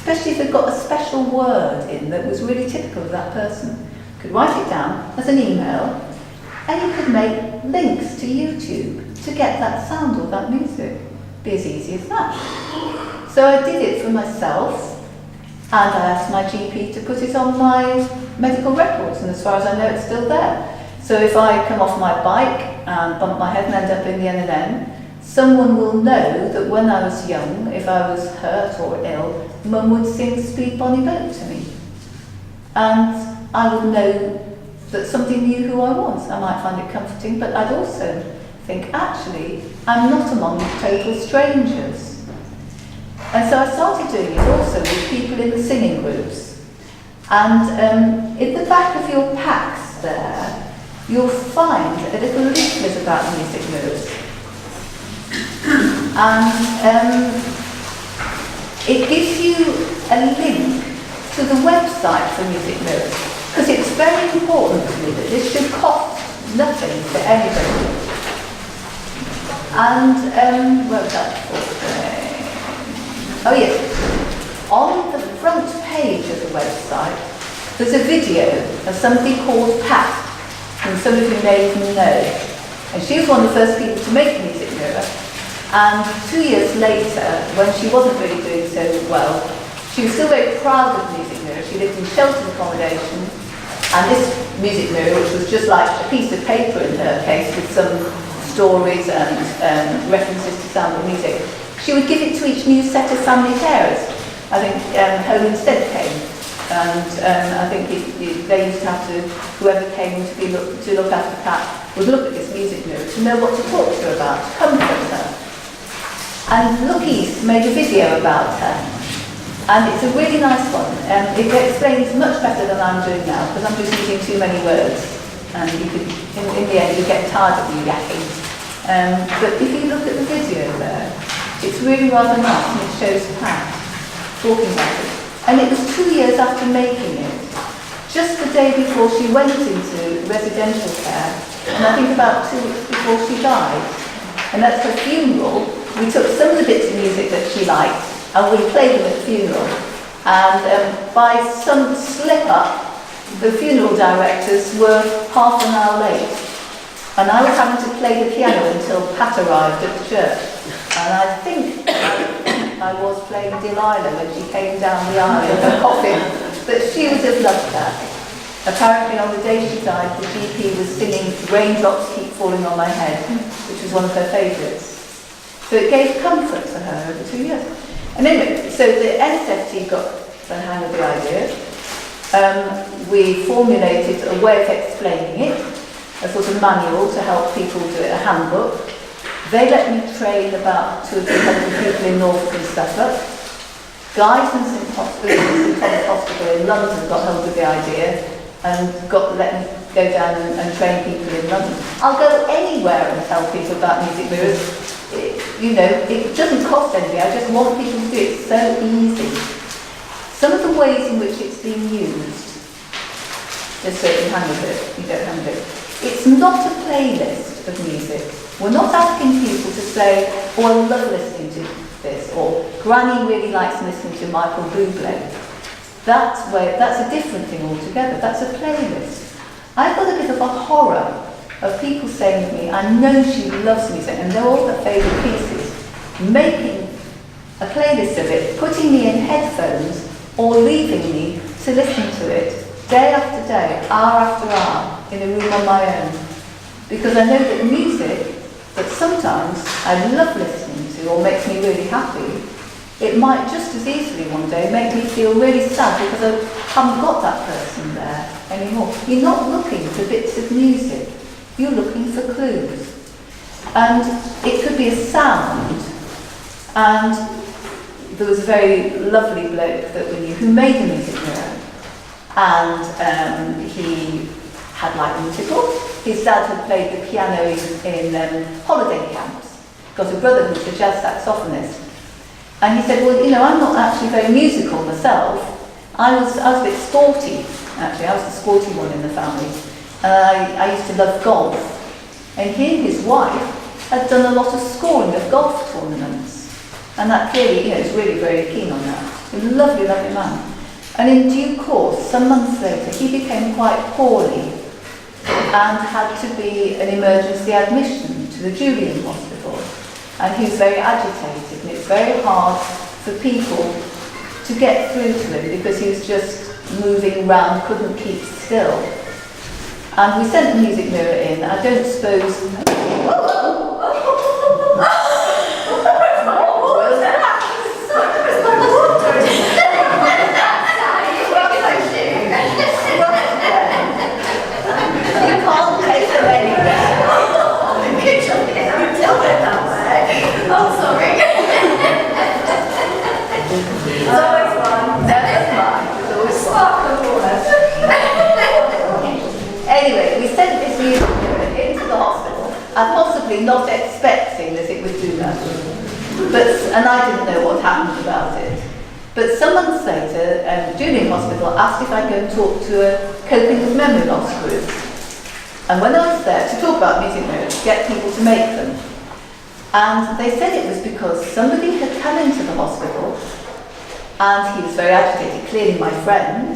especially if they've got a special word in that was really typical of that person. You could write it down as an email, and you could make links to YouTube to get that sound or that music. Be as easy as that. So I did it for myself, and I asked my GP to put it on my medical records, and as far as I know, it's still there. So if I come off my bike and bump my head and end up in the N&N, someone will know that when I was young, if I was hurt or ill, Mum would sing Speed Bonnie Boat to me. And I would know that somebody knew who I was. I might find it comforting, but I'd also think, actually, I'm not among total strangers. And so I started doing it also with people in the singing groups. And in the back of your packs there, you'll find a little leaflet about music mirrors. And it gives you a link to the website for music mirrors, because it's very important to me that this should cost nothing to anybody. And where was that for? Oh yes, on the front page of the website there's a video of somebody called Pat, whom some of you may even know. And she was one of the first people to make a music mirror. And 2 years later, when she wasn't really doing so well, she was still very proud of the music mirror. She lived in sheltered accommodation, and this music mirror, which was just like a piece of paper in her case with some stories and references to sound of music, she would give it to each new set of family carers. I think Home Instead came, and I think they used to have to, whoever came to look after Pat would look at this music mirror to know what to talk to her about, to comfort her. And Look East made a video about her, and it's a really nice one. It explains much better than I'm doing now, because I'm just using too many words, and you could, in the end you get tired of me yakking. But if you look at the video there, it's really rather nice, and it shows Pat talking about it. And it was 2 years after making it, just the day before she went into residential care, and I think about 2 weeks before she died. And at her funeral, we took some of the bits of music that she liked, and we played them at the funeral. And by some slip-up, the funeral directors were half an hour late. And I was having to play the piano until Pat arrived at the church. And I think I was playing Delilah when she came down the aisle in her coffin, but she would have loved that. Apparently on the day she died, the GP was singing Raindrops Keep Falling on My Head, which was one of her favourites. So it gave comfort to her over 2 years. And anyway, so the NSFT got the hang of the idea. We formulated a way of explaining it, a sort of manual to help people do it, a handbook. They let me train about 200 or 300 people in Norfolk and Suffolk. Guys in St Thomas Hospital in London got hold of the idea and let me go down and train people in London. I'll go anywhere and tell people about music mirrors. It doesn't cost anything. I just want people to do it. It's so easy. Some of the ways in which it's being used, just so you hang with it, you don't hang with it. It's not a playlist of music. We're not asking people to say, oh, I love listening to this, or Granny really likes listening to Michael Bublé. That's a different thing altogether. That's a playlist. I've got a bit of a horror of people saying to me, I know she loves music and know all her favourite pieces, making a playlist of it, putting me in headphones, or leaving me to listen to it day after day, hour after hour, in a room on my own. Because I know that music that sometimes I love listening to or makes me really happy, it might just as easily one day make me feel really sad because I haven't got that person there anymore. You're not looking for bits of music, you're looking for clues. And it could be a sound, and there was a very lovely bloke that we knew who made a music mirror, and he had like musicals. His dad had played the piano in holiday camps, got a brother who was a jazz saxophonist, and he said, well, I'm not actually very musical myself. I was a bit sporty, actually. I was the sporty one in the family, and I used to love golf. And he and his wife had done a lot of scoring of golf tournaments. And that clearly, he's really very keen on that. A lovely, lovely man. And in due course, some months later, he became quite poorly and had to be an emergency admission to the Julian Hospital. And he was very agitated, and it's very hard for people to get through to him because he was just moving around, couldn't keep still. And we sent the music mirror in. I don't suppose... You can't take them anywhere. Oh, sorry. It's always fun. Never mind. It's always fun. Sparkle water. Anyway, we sent this music mirror into the hospital, and possibly not expecting that it would do that. And I didn't know what happened about it. But some months later, Julian Hospital asked if I'd go and talk to a coping with memory loss group. And when I was there to talk about music mirrors, to get people to make them, and they said it was because somebody had come into the hospital, and he was very agitated, clearly my friend,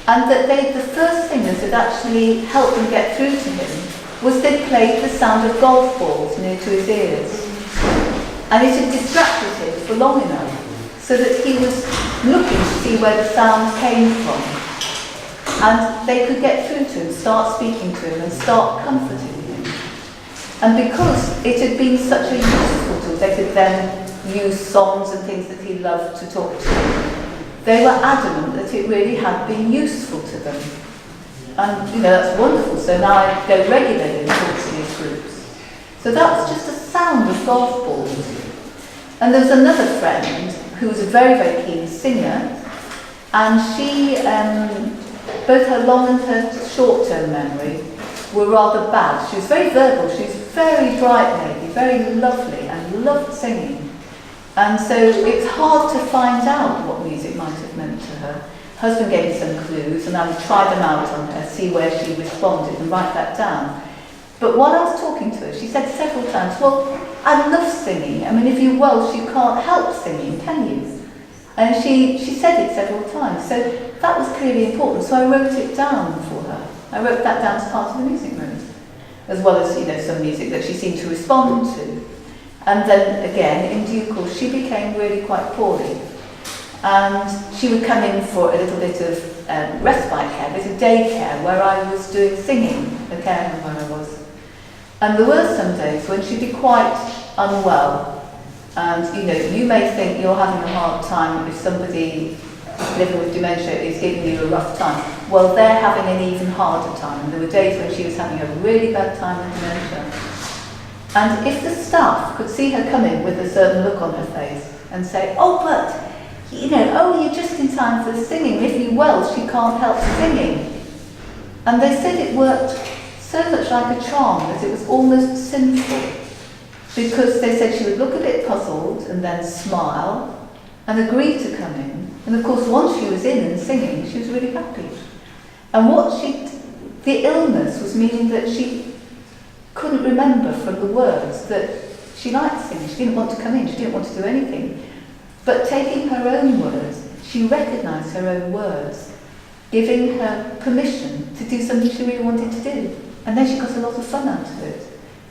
and that the first thing that had actually helped them get through to him was they'd played the sound of golf balls near to his ears. And it had distracted him for long enough so that he was looking to see where the sound came from. And they could get through to him, start speaking to him and start comforting him. And because it had been such a useful tool, they could then use songs and things that he loved to talk to them. They were adamant that it really had been useful to them. And, that's wonderful. So now I go regularly and talk to these groups. So that was just a sound of golf balls. And there was another friend who was a very, very keen singer. And she, both her long and her short-term memory were rather bad. She was very verbal. She was a very bright lady, very lovely, and loved singing. And so it's hard to find out what music might have meant to her. Husband gave me some clues, and I would try them out on her, see where she responded, and write that down. But while I was talking to her, she said several times, well, I love singing. I mean, if you're Welsh, you can't help singing, can you? And she said it several times. So that was clearly important. So I wrote it down for her. I wrote that down as part of the music room, as well as, some music that she seemed to respond to. And then again, in due course, she became really quite poorly. And she would come in for a little bit of respite care, a bit of daycare, where I was doing singing, the care home where I was. And there were some days when she'd be quite unwell. And, you may think you're having a hard time if somebody living with dementia is giving you a rough time. Well, they're having an even harder time. And there were days when she was having a really bad time with dementia. And if the staff could see her come in with a certain look on her face and say, oh, but, you're just in time for the singing. If you're Welsh, she can't help singing. And they said it worked so much like a charm that it was almost sinful. Because they said she would look a bit puzzled and then smile and agree to come in. And of course, once she was in and singing, she was really happy. And the illness was meaning that she couldn't remember from the words that she liked singing. She didn't want to come in, she didn't want to do anything. But taking her own words, she recognised her own words, giving her permission to do something she really wanted to do. And then she got a lot of fun out of it,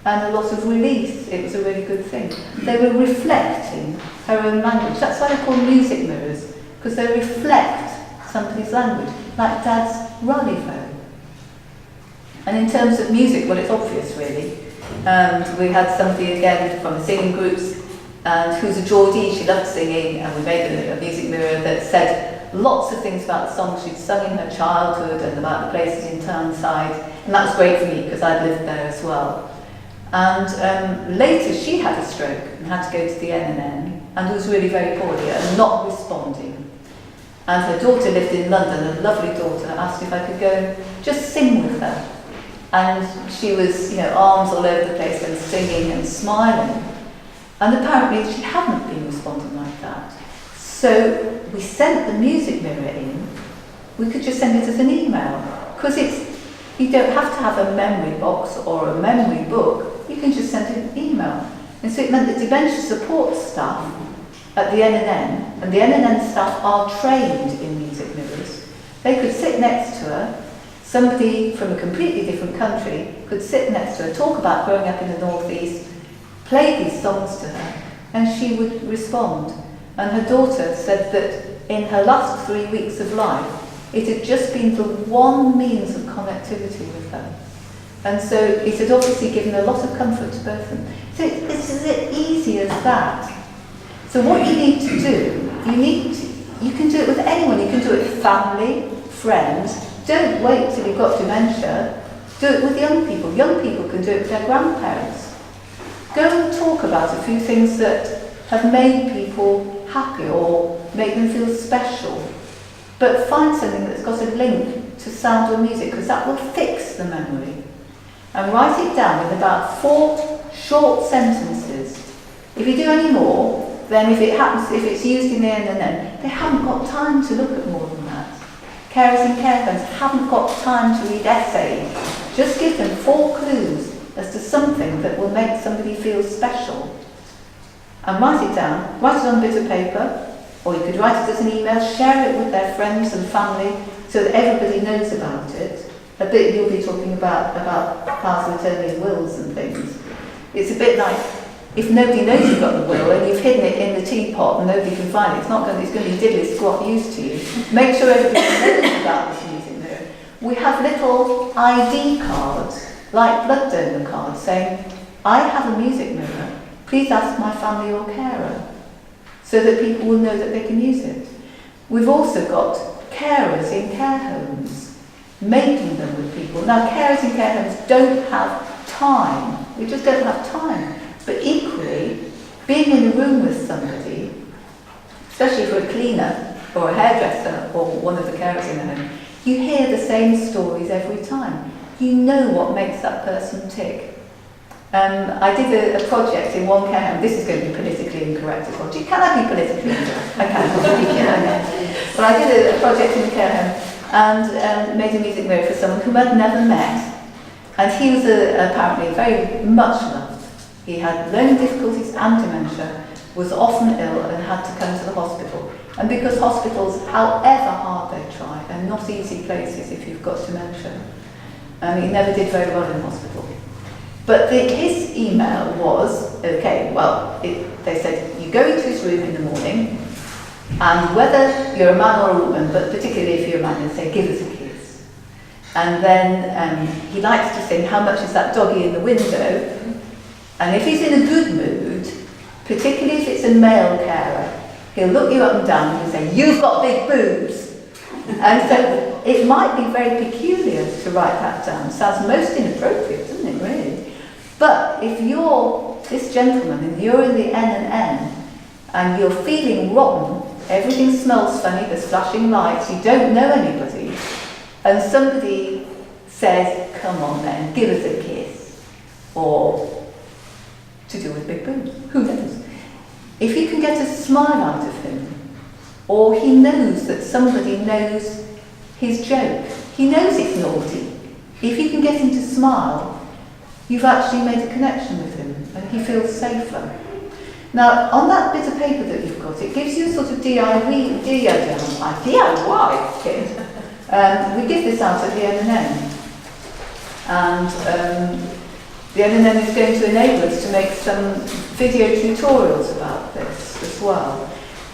and a lot of release. It was a really good thing. They were reflecting her own language. That's why they're called music mirrors, because they reflect somebody's language, like Dad's Raleigh. And in terms of music, well, it's obvious, really. And we had somebody again from the singing groups, and who's a Geordie. She loved singing, and we made a music mirror that said lots of things about the songs she'd sung in her childhood and about the places in Townside. And that was great for me because I'd lived there as well. And later she had a stroke and had to go to the N&N and was really very poorly and not responding. And her daughter lived in London, a lovely daughter, asked if I could go and just sing with her. And she was, arms all over the place and singing and smiling. And apparently she hadn't been responding like that. So we sent the music mirror in. We could just send it as an email. Because you don't have to have a memory box or a memory book. You can just send an email. And so it meant that dementia support staff at the NNN, and the NNN staff are trained in music mirrors, they could sit next to her, somebody from a completely different country could sit next to her, talk about growing up in the northeast, play these songs to her, and she would respond. And her daughter said that in her last 3 weeks of life, it had just been the one means of connectivity with her. And so it had obviously given a lot of comfort to both of them. So it's as easy as that. So what you need to do, you can do it with anyone. You can do it with family, friends. Don't wait till you've got dementia. Do it with young people. Young people can do it with their grandparents. Go and talk about a few things that have made people happy or make them feel special. But find something that's got a link to sound or music, because that will fix the memory. And write it down in about 4 short sentences. If you do any more, then if it's used in the end and then, they haven't got time to look at more than that. Carers in care homes haven't got time to read essays. Just give them 4 clues as to something that will make somebody feel special. And write it down. Write it on a bit of paper, or you could write it as an email, share it with their friends and family so that everybody knows about it. A bit you'll be talking about powers of attorney and wills and things. It's a bit like, if nobody knows you've got the will and you've hidden it in the teapot and nobody can find it, it's going to be diddly squat use to you. Make sure everybody knows about this music mirror. We have little ID cards, like blood donor cards, saying, I have a music mirror, please ask my family or carer, so that people will know that they can use it. We've also got carers in care homes, making them with people. Now, carers in care homes don't have time. We just don't have time. But equally, being in a room with somebody, especially for a cleaner or a hairdresser or one of the carers in the home, you hear the same stories every time. You know what makes that person tick. I did a project in one care home. This is going to be politically incorrect as well. Can I be politically incorrect? I can. But I did a project in a care home and made a music mirror for someone whom I'd never met. And he was apparently very much loved. He had learning difficulties and dementia, was often ill and had to come to the hospital. And because hospitals, however hard they try, are not easy places if you've got dementia, he never did very well in hospital. But his email was, they said, you go into his room in the morning, and whether you're a man or a woman, but particularly if you're a man, they say, give us a kiss. And then he likes to sing, how much is that doggy in the window? And if he's in a good mood, particularly if it's a male carer, he'll look you up and down and he'll say, you've got big boobs. And so it might be very peculiar to write that down. Sounds most inappropriate, doesn't it, really? But if you're this gentleman and you're in the N and you're feeling rotten, everything smells funny, there's flashing lights, you don't know anybody, and somebody says, come on then, give us a kiss, or to do with big boobs, who knows? If you can get a smile out of him, or he knows that somebody knows his joke, he knows it's naughty, if you can get him to smile, you've actually made a connection with him, and he feels safer. Now, on that bit of paper that you've got, it gives you a sort of DIY kit. We give this out at the NNN. And the NNN is going to enable us to make some video tutorials about this as well.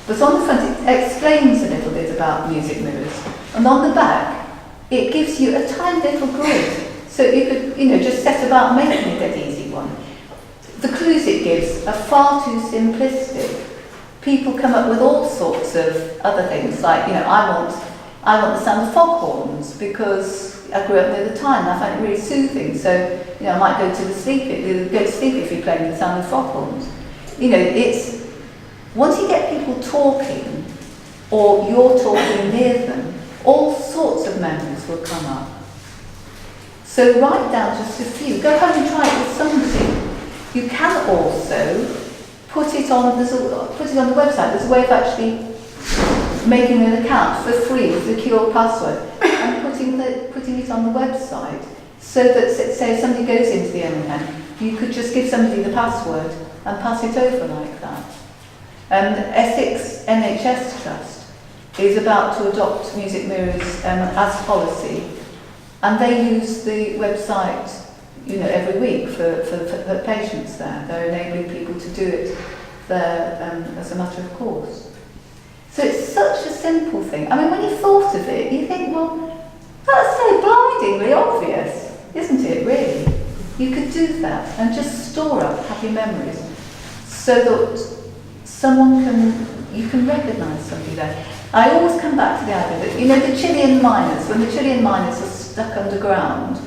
But on the front, it explains a little bit about music mirrors. And on the back, it gives you a tiny little grid. So you could, just set about making it an easy one. The clues it gives are far too simplistic. People come up with all sorts of other things, like, I want the sound of foghorns because I grew up near the Tyne and I find it really soothing. So, I might go to sleep if you're playing the sound of foghorns. It's once you get people talking, or you're talking near them, all sorts of memories will come up. So write down just a few. Go home and try it with somebody. You can also put it on the website. There's a way of actually making an account for free with a secure password and putting it on the website, so that, say, if somebody goes into the NNN, you could just give somebody the password and pass it over like that. Essex NHS Trust is about to adopt Music Mirrors as policy, and they use the website, every week for patients there. They're enabling people to do it there as a matter of course. So it's such a simple thing. I mean, when you thought of it, you think, well, that's so blindingly obvious, isn't it, really? You could do that and just store up happy memories so that you can recognise somebody there. I always come back to the idea that, the Chilean miners, when the Chilean miners were stuck underground,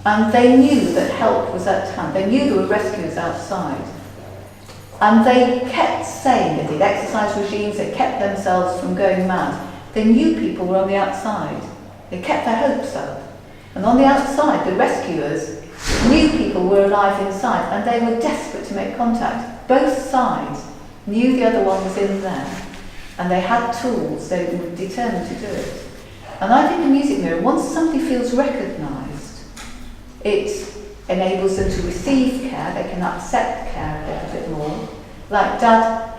and they knew that help was at hand, they knew there were rescuers outside, and they kept saying that the exercise regimes, they kept themselves from going mad. They knew people were on the outside. They kept their hopes up. And on the outside, the rescuers knew people were alive inside, and they were desperate to make contact. Both sides knew the other one was in there, and they had tools, they were determined to do it. And I think the Music Mirror, once somebody feels recognised, it enables them to receive care, they can accept care a little bit more. Like Dad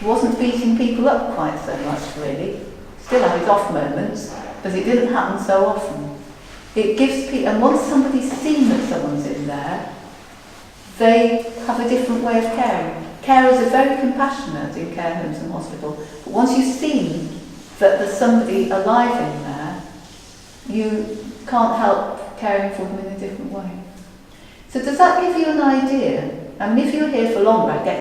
wasn't beating people up quite so much, really. Still had his off moments, but it didn't happen so often. It gives people, and once somebody's seen that someone's in there, they have a different way of caring. Carers are very compassionate in care homes and hospitals, but once you've seen that there's somebody alive in there, you can't help caring for them in a different way. So does that give you an idea? I mean, if you're here for longer, I get